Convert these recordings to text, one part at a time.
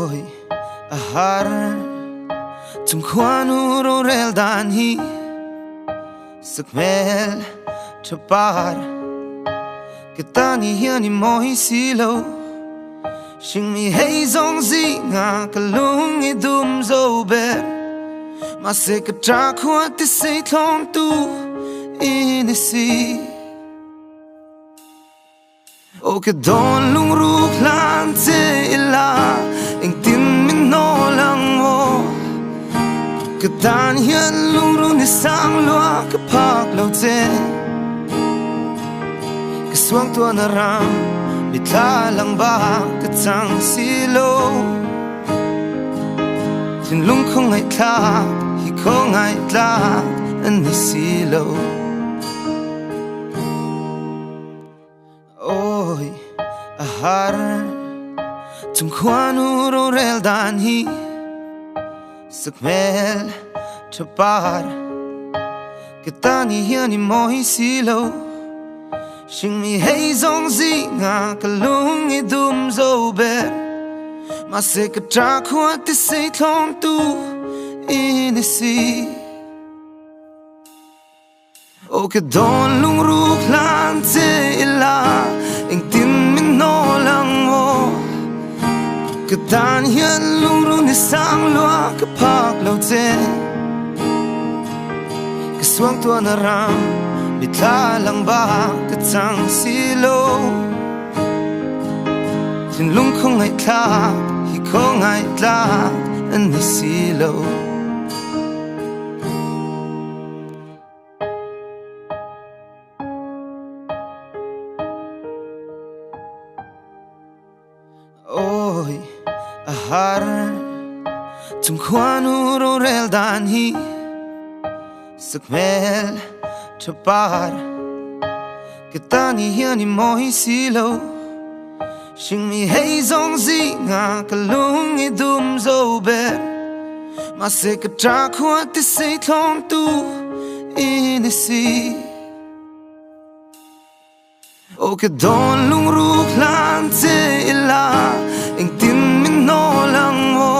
Oi, ahar tum khwanu ro rel dan hi sakmel chapar kitani hiani moi silo shing mi hei zong zi nga kalung I dum zo ber ma se ka tra khwa ti se thong tu in si o ke don lung ruk lan te ila ing tin min no lang mo ke tan hian lung ru ni sang lua ke pak lo te ke suang tua na ram mi tha lang ba ke chang si lo tin lung không ai tha hi không ai tla an ni si lo oi ahar tum khwanu ro rel dan hi sakmel chapar kitani hiani moi silo shing mi hei zong zi nga kalung I dum zo ber ma se ka tra khwa ti se thong tu in si o ke don lung ruk lan te ila ing tin min no lang mo ke tan hian lung ru ni sang lua ke pak lo te ke suang tua na ram mi tha lang ba ke chang si lo tin lung không ai tha hi không ai tla an ni si lo oi ahar tum khwanu ro rel dan hi sakmel chapar kitani hiani moi silo shing mi hei zong zi nga kalung I dum zo ber ma se ka tra khwa ti se thong tu in si o ke don lung ruk lan te ila ing tin min no lang mo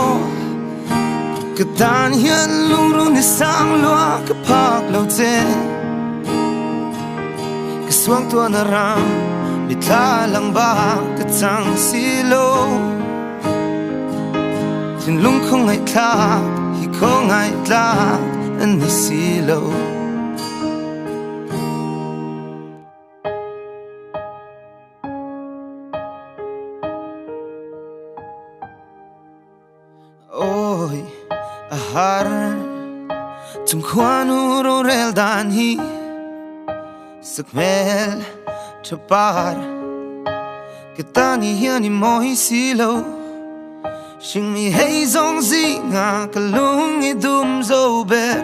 ke tan hian lung ru ni sang lua ke pak lo te ke suang tua na ram mi tha lang ba ke chang si lo tin lung không ai tha hi không ai tla an ni si lo oi ahar tum khwanu ro rel dan hi sakmel chapar kitani hiani moi silo shing mi hei zong zi nga kalung I dum zo ber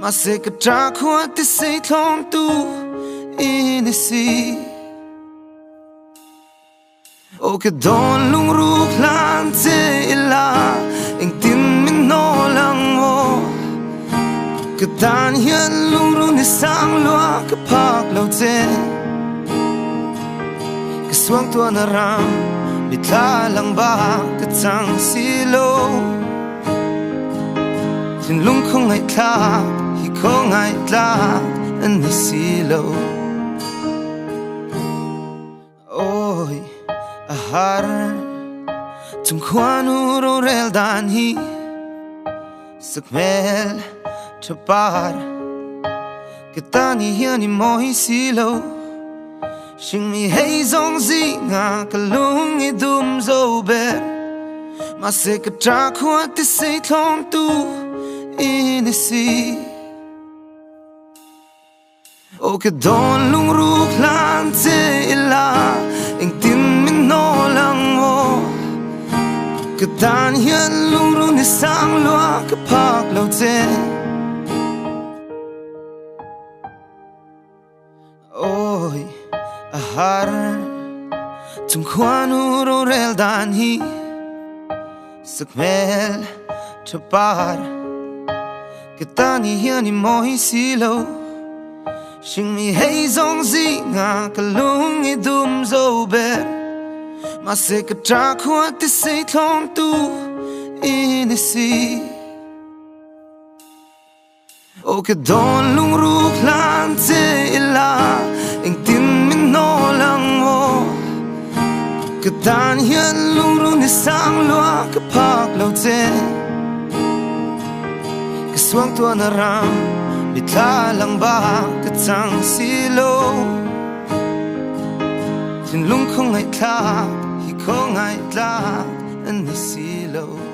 ma se ka tra khwa ti se thong tu in si o ke don lung ruk lan te ila ing tin min no lang mo ke tan hian lung ru ni sang lua ke pak lo te ke suang tua na ram mi tha lang ba ke chang si lo tin lung không ai tha hi không ai tla an ni si lo oi ahar tum khwanu ro rel dan hi sakmel chapar kitani hiani moi silo shing mi hei zong zi nga kalung I dum zo ber ma se ka tra khwa ti se thong tu in si o ke don lung ruk lan te ila ing tin min no lang mo ke tan hian lung ru ni sang lua ke pak lo te oi ahar tum khwanu ro rel dan hi sakmel chapar kitani hiani moi silo shing mi hei zong zi nga kalung I dum zo ber mà sẽ cả trả khoa thì sẽ thong tu in si o cái don lung ruk lan che la anh tin mình no lang mo cái tan hiền lung rung đi sang loa cái park lâu che cái suang tua na ram bị tha lang ba cái chang si lo tin lung không ai tha hi không ai tha anh si lo